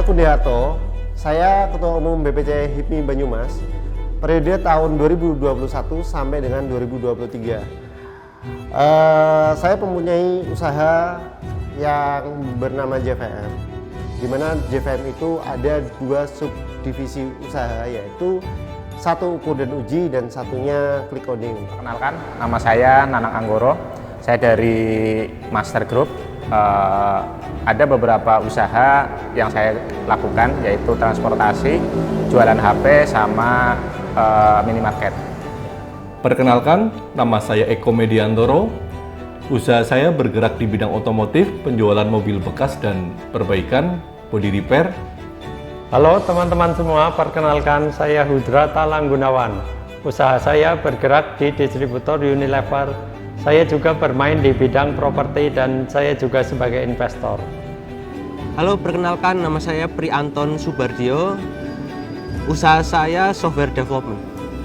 Kundiarto, saya Ketua Umum BPC HIPMI Banyumas, periode tahun 2021 sampai dengan 2023. Saya mempunyai usaha yang bernama JVM, di mana JVM itu ada dua subdivisi usaha, yaitu satu ukur dan uji dan satunya klik coding. Perkenalkan, nama saya Nanang Anggoro, saya dari Master Group. Ada beberapa usaha yang saya lakukan, yaitu transportasi, jualan HP, sama minimarket. Perkenalkan, nama saya Eko Mediantoro. Usaha saya bergerak di bidang otomotif, penjualan mobil bekas dan perbaikan, body repair. Halo teman-teman semua, perkenalkan saya Hudra Talang Gunawan. Usaha saya bergerak di distributor Unilever. Saya juga bermain di bidang properti dan saya juga sebagai investor. Halo, perkenalkan nama saya Prianton Subardio. Usaha saya software development.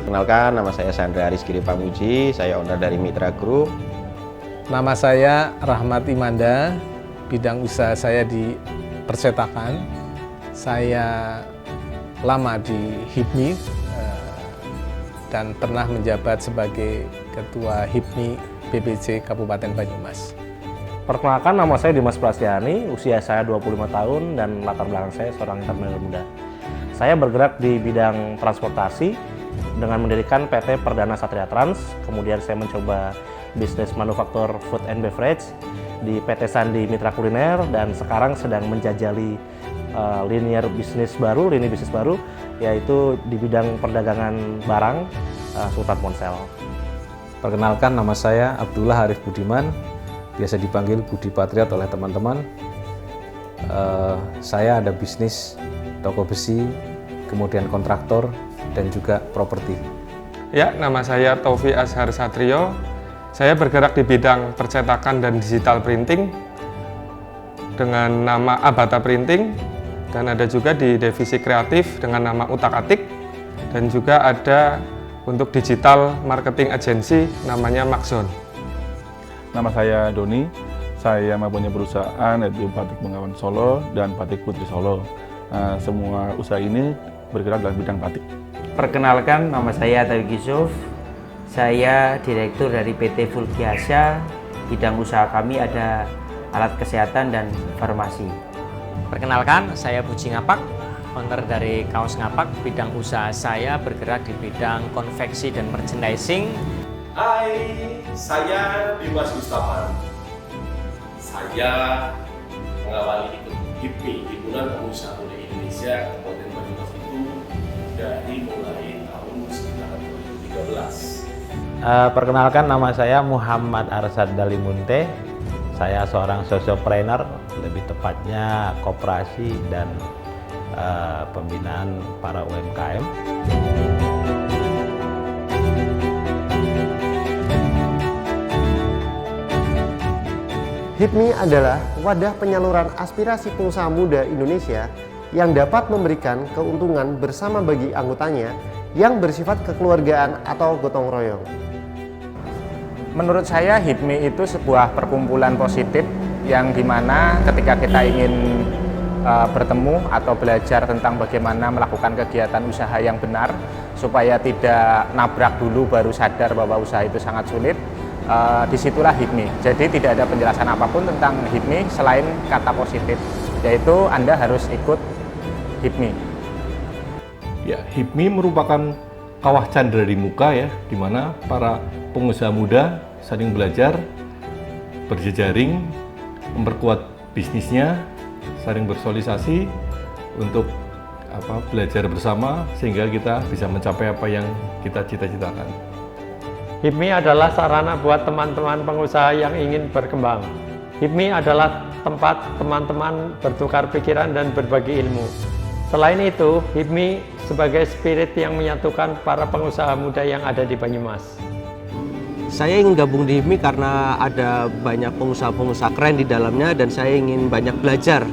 Perkenalkan, nama saya Sandra Rizky Pamuji, saya owner dari Mitra Group. Nama saya Rahmat Imanda, bidang usaha saya di percetakan. Saya lama di HIPMI dan pernah menjabat sebagai Ketua HIPMI BPC Kabupaten Banyumas. Perkenalkan, nama saya Dimas Prastiani, usia saya 25 tahun dan latar belakang saya seorang entrepreneur muda. Saya bergerak di bidang transportasi dengan mendirikan PT Perdana Satria Trans, kemudian saya mencoba bisnis manufaktur food and beverage di PT Sandi Mitra Kuliner, dan sekarang sedang menjajali lini bisnis baru, yaitu di bidang perdagangan barang Sultan Ponsel. Perkenalkan, nama saya Abdullah Arif Budiman, biasa dipanggil Budi Patriot oleh teman-teman. Saya ada bisnis toko besi, kemudian kontraktor, dan juga properti. Ya, nama saya Taufi Azhar Satrio. Saya bergerak di bidang percetakan dan digital printing dengan nama Abata Printing, dan ada juga di divisi kreatif dengan nama Utak Atik, dan juga ada untuk digital marketing agency namanya Maxzone. Nama saya Doni, saya mempunyai perusahaan yaitu Batik Bengawan Solo dan Batik Putri Solo. Semua usaha ini bergerak dalam bidang batik. Perkenalkan, nama saya Taufiq Yusuf. Saya direktur dari PT Fulgiasa. Bidang usaha kami ada alat kesehatan dan farmasi. Perkenalkan, saya Puji Ngapak, owner dari Kaos Ngapak. Bidang usaha saya bergerak di bidang konveksi dan merchandising. Hai, saya Dimas Gustavan. Saya mengawali HIPMI, Himpunan Pengusaha Muda Indonesia Kabupaten Banyumas itu dari mulai tahun sekitar 2013. Perkenalkan, nama saya Muhammad Arsad Dalimunte. Saya seorang sociopreneur, lebih tepatnya koperasi dan pembinaan para UMKM. HIPMI adalah wadah penyaluran aspirasi pengusaha muda Indonesia yang dapat memberikan keuntungan bersama bagi anggotanya yang bersifat kekeluargaan atau gotong royong. Menurut saya, HIPMI itu sebuah perkumpulan positif yang dimana ketika kita ingin bertemu atau belajar tentang bagaimana melakukan kegiatan usaha yang benar supaya tidak nabrak dulu baru sadar bahwa usaha itu sangat sulit, disitulah HIPMI. Jadi tidak ada penjelasan apapun tentang HIPMI selain kata positif, yaitu Anda harus ikut HIPMI. Ya, HIPMI merupakan kawah candra di muka ya, di mana para pengusaha muda saling belajar, berjejaring, memperkuat bisnisnya, saling bersosialisasi untuk belajar bersama sehingga kita bisa mencapai apa yang kita cita-citakan. HIPMI adalah sarana buat teman-teman pengusaha yang ingin berkembang. HIPMI adalah tempat teman-teman bertukar pikiran dan berbagi ilmu. Selain itu, HIPMI sebagai spirit yang menyatukan para pengusaha muda yang ada di Banyumas. Saya ingin gabung di HIPMI karena ada banyak pengusaha-pengusaha keren di dalamnya dan saya ingin banyak belajar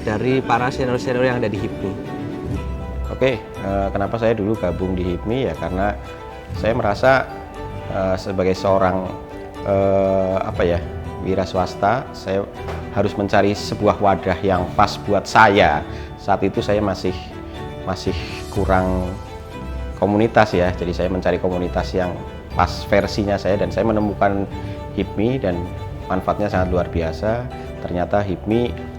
dari para senior-senior yang ada di HIPMI. Oke, kenapa saya dulu gabung di HIPMI ya karena saya merasa sebagai seorang wira swasta, saya harus mencari sebuah wadah yang pas buat saya. Saat itu saya masih kurang komunitas ya, jadi saya mencari komunitas yang pas versinya saya, dan saya menemukan HIPMI dan manfaatnya sangat luar biasa. Ternyata HIPMI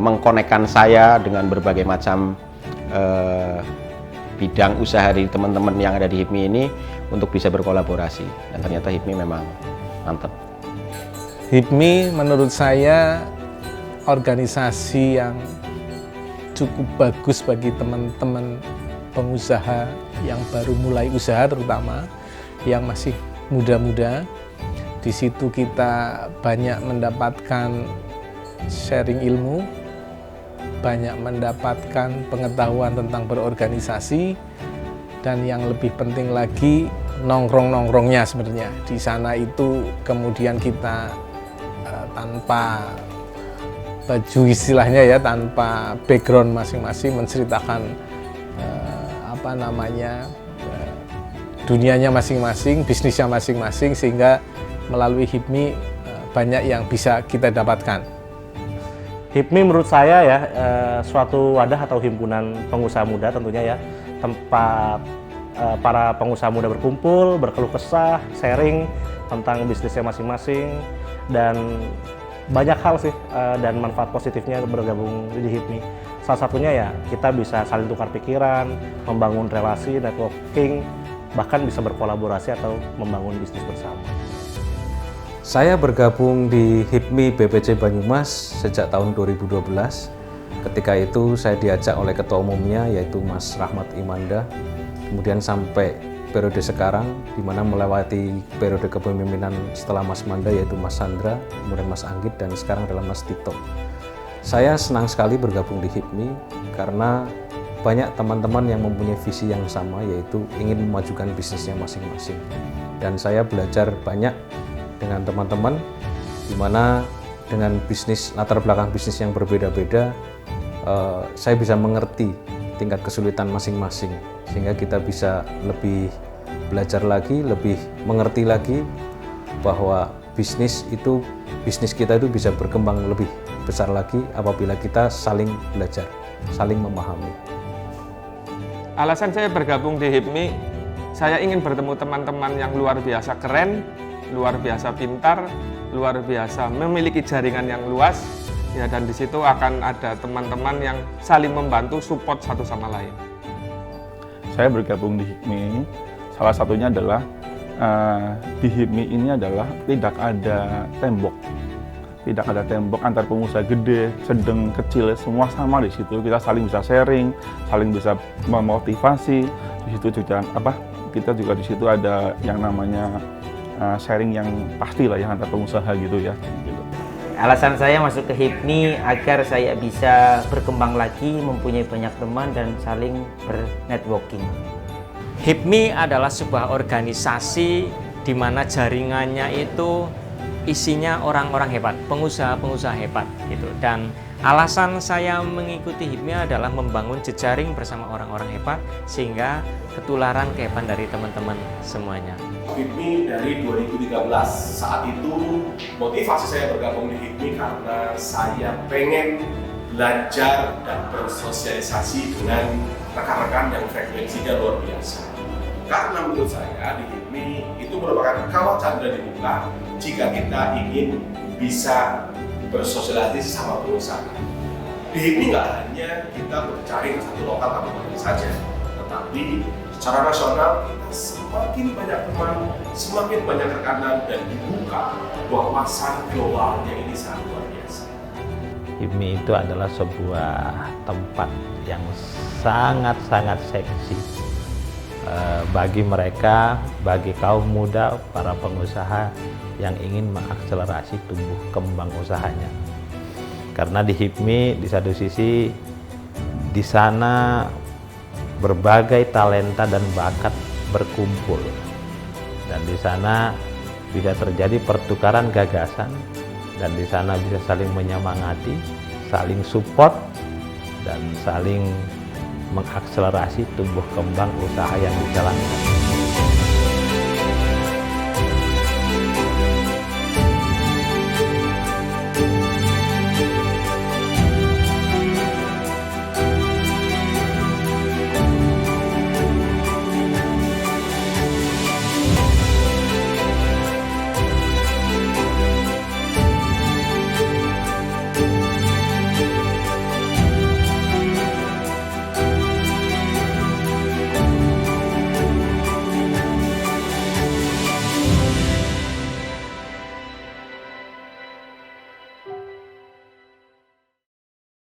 mengkonekkan saya dengan berbagai macam bidang usaha dari teman-teman yang ada di HIPMI ini untuk bisa berkolaborasi, dan ternyata HIPMI memang mantap. HIPMI menurut saya organisasi yang cukup bagus bagi teman-teman pengusaha yang baru mulai usaha, terutama yang masih muda-muda. Di situ kita banyak mendapatkan sharing ilmu, banyak mendapatkan pengetahuan tentang berorganisasi, dan yang lebih penting lagi nongkrong-nongkrongnya sebenarnya. Di sana itu kemudian kita tanpa baju istilahnya ya, tanpa background masing-masing menceritakan dunianya masing-masing, bisnisnya masing-masing, sehingga melalui HIPMI banyak yang bisa kita dapatkan. HIPMI menurut saya ya suatu wadah atau himpunan pengusaha muda tentunya ya, tempat para pengusaha muda berkumpul, berkeluh kesah, sharing tentang bisnisnya masing-masing, dan banyak hal sih dan manfaat positifnya bergabung di HIPMI. Salah satunya ya kita bisa saling tukar pikiran, membangun relasi, networking, bahkan bisa berkolaborasi atau membangun bisnis bersama. Saya bergabung di HIPMI BPC Banyumas sejak tahun 2012. Ketika itu saya diajak oleh ketua umumnya yaitu Mas Rahmat Imanda, kemudian sampai periode sekarang di mana melewati periode kepemimpinan setelah Mas Manda yaitu Mas Sandra, kemudian Mas Anggit, dan sekarang adalah Mas Tito. Saya senang sekali bergabung di HIPMI karena banyak teman-teman yang mempunyai visi yang sama, yaitu ingin memajukan bisnisnya masing-masing. Dan saya belajar banyak dengan teman-teman, di mana dengan bisnis, latar belakang bisnis yang berbeda-beda, saya bisa mengerti tingkat kesulitan masing-masing, sehingga kita bisa lebih belajar lagi, lebih mengerti lagi bahwa bisnis kita itu bisa berkembang lebih besar lagi apabila kita saling belajar, saling memahami. Alasan saya bergabung di HIPMI, saya ingin bertemu teman-teman yang luar biasa keren, luar biasa pintar, luar biasa memiliki jaringan yang luas, ya, dan di situ akan ada teman-teman yang saling membantu, support satu sama lain. Saya bergabung di HIPMI, salah satunya adalah di HIPMI ini adalah tidak ada tembok. Tidak ada tembok antar pengusaha gede, sedang, kecil, semua sama di situ. Kita saling bisa sharing, saling bisa memotivasi. Di situ juga kita juga di situ ada yang namanya sharing yang pasti lah ya antar pengusaha gitu ya. Gitu. Alasan saya masuk ke HIPMI agar saya bisa berkembang lagi, mempunyai banyak teman dan saling bernetworking. HIPMI adalah sebuah organisasi di mana jaringannya itu isinya orang-orang hebat, pengusaha-pengusaha hebat gitu. Dan alasan saya mengikuti HIPMI adalah membangun jejaring bersama orang-orang hebat sehingga ketularan kehebatan dari teman-teman semuanya. HIPMI dari 2013, saat itu motivasi saya bergabung di HIPMI karena saya pengen belajar dan bersosialisasi dengan rekan-rekan yang frekuensinya luar biasa. Karena menurut saya di HIPMI itu merupakan kawah candra di muka jika kita ingin bisa bersosialisasi sama pengusaha. Di HIPMI nggak hanya kita berjaring satu lokal kabupaten saja, tetapi secara nasional kita semakin banyak teman, semakin banyak rekanan, dan dibuka wawasan globalnya ini sangat luar biasa. HIPMI itu adalah sebuah tempat yang sangat-sangat seksi bagi mereka, bagi kaum muda, para pengusaha yang ingin mengakselerasi tumbuh kembang usahanya. Karena di HIPMI di satu sisi di sana berbagai talenta dan bakat berkumpul, dan di sana bisa terjadi pertukaran gagasan, dan di sana bisa saling menyemangati, saling support, dan saling mengakselerasi tumbuh kembang usaha yang dijalankan.